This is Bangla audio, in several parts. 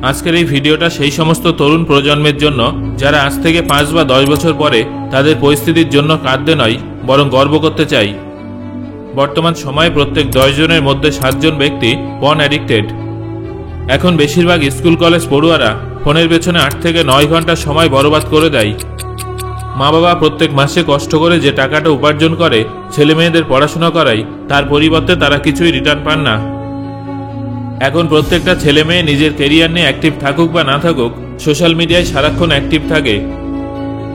আজকের এই ভিডিওটা সেই সমস্ত তরুণ প্রজন্মের জন্য যারা আজ থেকে 5 বা 10 বছর পরে তাদের পরিস্থিতির জন্য কাঁদতে নয় বরং গর্ব করতে চাই। বর্তমান সময়ে প্রত্যেক 10 জনের মধ্যে 7 জন ব্যক্তি পর্ন অ্যাডিক্টেড। এখন বেশিরভাগ স্কুল কলেজ পড়ুয়ারা ফোনের পেছনে 8 থেকে 9 ঘন্টা সময় বরবাদ করে দেয়। মা বাবা প্রত্যেক মাসে কষ্ট করে যে টাকাটা উপার্জন করে ছেলে মেয়েদের পড়াশোনা করায়, তার পরিবর্তে তারা কিছুই রিটার্ন পান না। এখন প্রত্যেকটা ছেলে মেয়ে নিজের ক্যারিয়ার নিয়ে অ্যাক্টিভ থাকুক বা না থাকুক, সোশ্যাল মিডিয়ায় সারাক্ষণ অ্যাক্টিভ থাকে।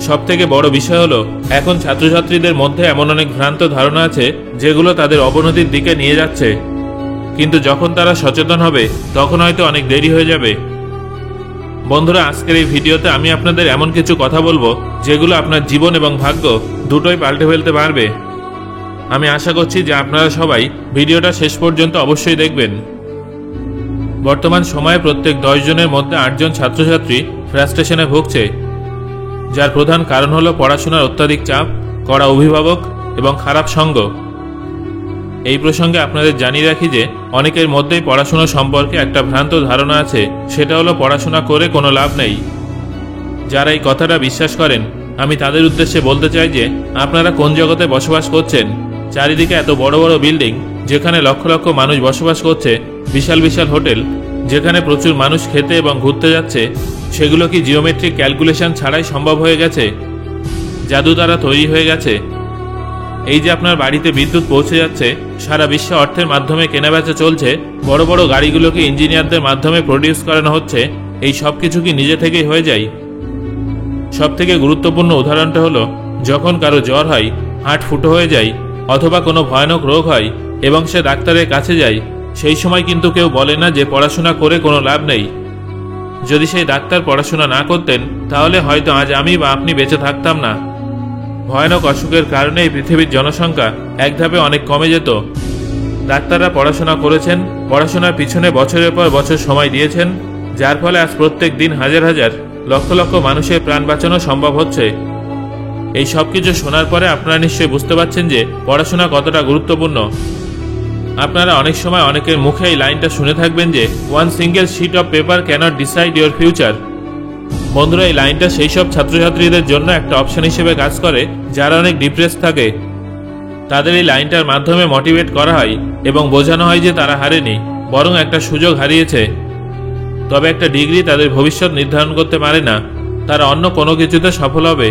সবথেকে বড় বিষয় হলো এখন ছাত্রছাত্রীদের মধ্যে এমন অনেক ভ্রান্ত ধারণা আছে যেগুলো তাদের অবনতির দিকে নিয়ে যাচ্ছে, কিন্তু যখন তারা সচেতন হবে তখন হয়তো অনেক দেরি হয়ে যাবে। বন্ধুরা, আজকের এই ভিডিওতে আমি আপনাদের এমন কিছু কথা বলবো যেগুলো আপনার জীবন এবং ভাগ্য দুটোই পাল্টে ফেলতে পারবে। আমি আশা করছি যে আপনারা সবাই ভিডিওটা শেষ পর্যন্ত অবশ্যই দেখবেন। বর্তমান সময়ে প্রত্যেক 10 জনের মধ্যে 8 জন ছাত্রছাত্রী ফ্রাস্ট্রেশনে ভুগছে, যার প্রধান কারণ হলো পড়াশোনার অত্যাধিক চাপ, কড়া অভিভাবক এবং খারাপ সঙ্গ। এই প্রসঙ্গে আপনাদের জানিয়ে রাখি যে অনেকের মধ্যেই পড়াশোনা সম্পর্কে একটা ভ্রান্ত ধারণা আছে, সেটা হলো পড়াশোনা করে কোনো লাভ নেই। যারা এই কথাটা বিশ্বাস করেন, আমি তাদের উদ্দেশ্যে বলতে চাই যে আপনারা কোন জগতে বসবাস করছেন। চারিদিকে এত বড় বড় বিল্ডিং যেখানে লক্ষ লক্ষ মানুষ বসবাস করছে, বিশাল বিশাল হোটেল যেখানে প্রচুর মানুষ খেতে এবং ঘুরতে যাচ্ছে, সেগুলো কি জিওমেট্রিক ক্যালকুলেশন ছাড়াই সম্ভব হয়ে গেছে? জাদু দ্বারা তৈরি হয়ে গেছে? এই যে আপনার বাড়িতে বিদ্যুৎ পৌঁছে যাচ্ছে, সারা বিশ্বে অর্থের মাধ্যমে কেনাবেচা চলছে, বড় বড় গাড়িগুলোকে ইঞ্জিনিয়ারদের মাধ্যমে প্রডিউস করানো হচ্ছে, এই সব কিছু কি নিজে থেকেই হয়ে যায়? সবথেকে গুরুত্বপূর্ণ উদাহরণটা হলো যখন কারো জ্বর হয়, হার্ট ফুটো হয়ে যায় অথবা কোনো ভয়ানক রোগ হয় এবং সে ডাক্তারের কাছে যায়, সেই সময় কিন্তু কেউ বলে না যে পড়াশোনা করে কোনো লাভ নেই। যদি সেই ডাক্তার পড়াশোনা না করতেন তাহলে হয়তো আজ আমি বা আপনি বেঁচে থাকতাম না। ভয়ানক অসুখের কারণে এই পৃথিবীর জনসংখ্যা এক ধাপে অনেক কমে যেত। ডাক্তাররা পড়াশোনা করেছেন, পড়াশোনার পিছনে বছরের পর বছর সময় দিয়েছেন, যার ফলে আজ প্রত্যেক দিন হাজার হাজার লক্ষ লক্ষ মানুষের প্রাণ বাঁচানো সম্ভব হচ্ছে। এই সব কিছু শোনার পরে আপনারা নিশ্চয়ই বুঝতে পারছেন যে পড়াশোনা কতটা গুরুত্বপূর্ণ। আপনারা অনেক সময় অনেকের মুখে এই লাইনটা শুনে থাকবেন যে one single sheet of paper cannot decide your future. বন্ধুরা, এই লাইনটা সেই সব ছাত্রছাত্রীদের জন্য একটা অপশন হিসেবে কাজ করে যারা অনেক ডিপ্রেস থাকে। তাদের এই লাইনটার মাধ্যমে মোটিভেট করা হয় এবং বোঝানো হয় যে তারা হারেনি, বরং একটা সুযোগ হারিয়েছে। তবে একটা ডিগ্রি তাদের ভবিষ্যৎ নির্ধারণ করতে পারে না, তারা অন্য কোনো কিছুতে সফল হবে।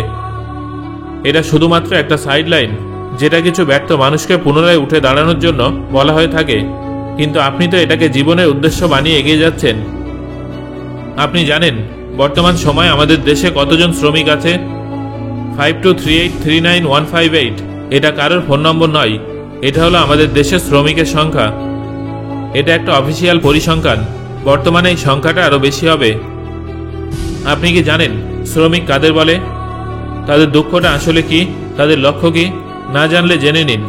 এটা শুধুমাত্র একটা সাইড লাইন যেটা কিছু ব্যর্থ মানুষকে পুনরায় উঠে দাঁড়ানোর জন্য বলা হয়ে থাকে, কিন্তু আপনি তো এটাকে জীবনের উদ্দেশ্য বানিয়ে এগিয়ে যাচ্ছেন। আপনি জানেন বর্তমান সময়ে আমাদের দেশে কতজন শ্রমিক আছে? 5238391158। এটা কারোর ফোন নম্বর নয়, এটা হলো আমাদের দেশের শ্রমিকের সংখ্যা। এটা একটা অফিসিয়াল পরিসংখ্যান। বর্তমানে এই সংখ্যাটা আরও বেশি হবে। আপনি কি জানেন শ্রমিক কাদের বলে? তাদের দুঃখটা আসলে কি, তাদের লক্ষ্য কি? না জানলে জেনে নিন।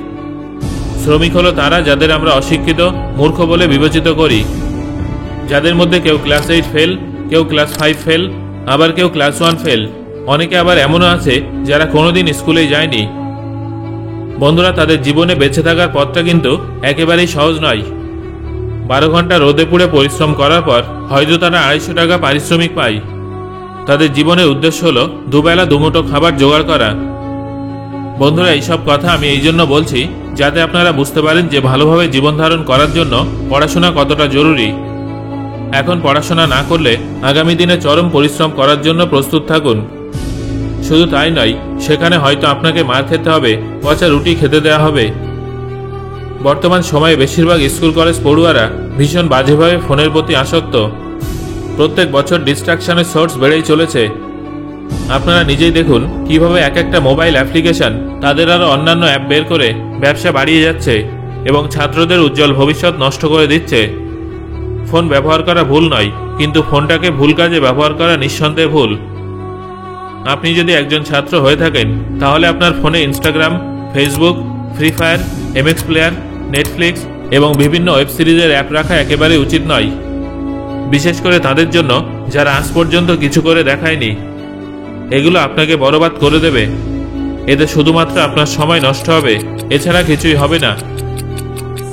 শ্রমিক হলো তারা যাদের আমরা অশিক্ষিত, মূর্খ বলে বিবেচিত করি, যাদের মধ্যে কেউ ক্লাস 8 ফেল, কেউ ক্লাস 5 ফেল, আবার কেউ ক্লাস 1 ফেল। অনেকে আবার এমনও আছে যারা কোনোদিন স্কুলে যায়নি। বন্ধুরা, তাদের জীবনে বেঁচে থাকার পথটা কিন্তু একেবারেই সহজ নয়। 12 ঘন্টা রোদে পুড়ে পরিশ্রম করার পর হয়তো তারা 250 টাকা পারিশ্রমিক পায়। তাদের জীবনের উদ্দেশ্য হলো দুবেলা দুমুঠো খাবার জোগাড় করা। বন্ধুরা, এইসব কথা আমি এই জন্য বলছি যাতে আপনারা বুঝতে পারেন যে ভালোভাবে জীবন ধারণ করার জন্য পড়াশোনা কতটা জরুরি। এখন পড়াশোনা না করলে আগামী দিনে চরম পরিশ্রম করার জন্য প্রস্তুত থাকুন। শুধু তাই নয়, সেখানে হয়তো আপনাকে মার খেতে হবে, পচা রুটি খেতে দেওয়া হবে। বর্তমান সময়ে বেশিরভাগ স্কুল কলেজ পড়ুয়ারা ভীষণ বাজেভাবে ফোনের প্রতি আসক্ত। প্রত্যেক বছর ডিস্ট্রাকশনের সোর্স বেড়েই চলেছে। আপনারা নিজেই দেখুন কিভাবে এক একটা মোবাইল অ্যাপ্লিকেশন তাদের আরও অন্যান্য অ্যাপ বের করে ব্যবসা বাড়িয়ে যাচ্ছে এবং ছাত্রদের উজ্জ্বল ভবিষ্যৎ নষ্ট করে দিচ্ছে। ফোন ব্যবহার করা ভুল নয়, কিন্তু ফোনটাকে ভুল কাজে ব্যবহার করা নিঃসন্দেহে ভুল। আপনি যদি একজন ছাত্র হয়ে থাকেন তাহলে আপনার ফোনে Instagram, Facebook, free fire, MX player, Netflix এবং বিভিন্ন ওয়েব সিরিজের অ্যাপ রাখা একেবারেই উচিত নয়, বিশেষ করে তাদের জন্য যারা আজ পর্যন্ত কিছু করে দেখায়নি। এগুলো আপনাকে বরবাদ করে দেবে। এতে শুধুমাত্র আপনার সময় নষ্ট হবে, এছাড়া কিছুই হবে না।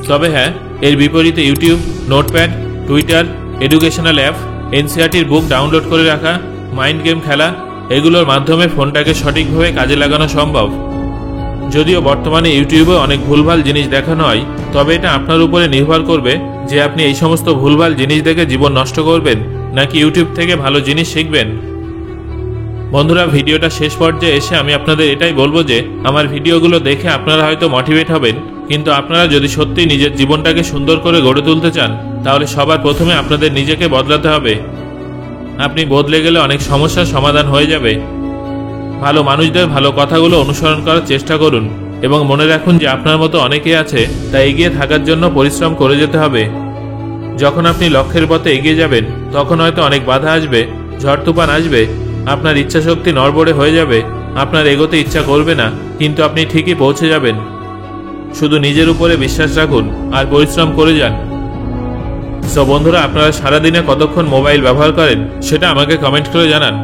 তবে হ্যাঁ, এর বিপরীতে YouTube, notepad, Twitter, educational app এনসিইআরটির বুক ডাউনলোড করে রাখা, মাইন্ড গেম খেলা, এগুলোর মাধ্যমে ফোনটাকে সঠিকভাবে কাজে লাগানো সম্ভব। যদিও বর্তমানে ইউটিউবে অনেক ভুলভাল জিনিস দেখানো হয়, তবে এটা আপনার উপরে নির্ভর করবে যে আপনি এই সমস্ত ভুলভাল জিনিস দেখে জীবন নষ্ট করবেন নাকি ইউটিউব থেকে ভালো জিনিস শিখবেন। বন্ধুরা, ভিডিওটা শেষ পর্যায়ে এসে আমি আপনাদের এটাই বলবো যে আমার ভিডিওগুলো দেখে আপনারা হয়তো মোটিভেট হবেন, কিন্তু আপনারা যদি সত্যি নিজের জীবনটাকে সুন্দর করে গড়ে তুলতে চান তাহলে সবার প্রথমে আপনাদের নিজেকে বদলাতে হবে। আপনি বদলে গেলে অনেক সমস্যার সমাধান হয়ে যাবে। ভালো মানুষদের ভালো কথাগুলো অনুসরণ করার চেষ্টা করুন এবং মনে রাখুন যে আপনার মতো অনেকেই আছে, তাই এগিয়ে থাকার জন্য পরিশ্রম করে যেতে হবে। যখন আপনি লক্ষ্যের পথে এগিয়ে যাবেন তখন হয়তো অনেক বাধা আসবে, ঝড় তুফান আসবে, আপনার ইচ্ছাশক্তি নড়বড়ে হয়ে যাবে, আপনার এগোতে ইচ্ছা করবে না, কিন্তু আপনি ঠিকই পৌঁছে যাবেন। শুধু নিজের উপরে বিশ্বাস রাখুন আর পরিশ্রম করে যান। সো বন্ধুরা, আপনারা সারাদিনে কতক্ষণ মোবাইল ব্যবহার করেন সেটা আমাকে কমেন্ট করে জানান।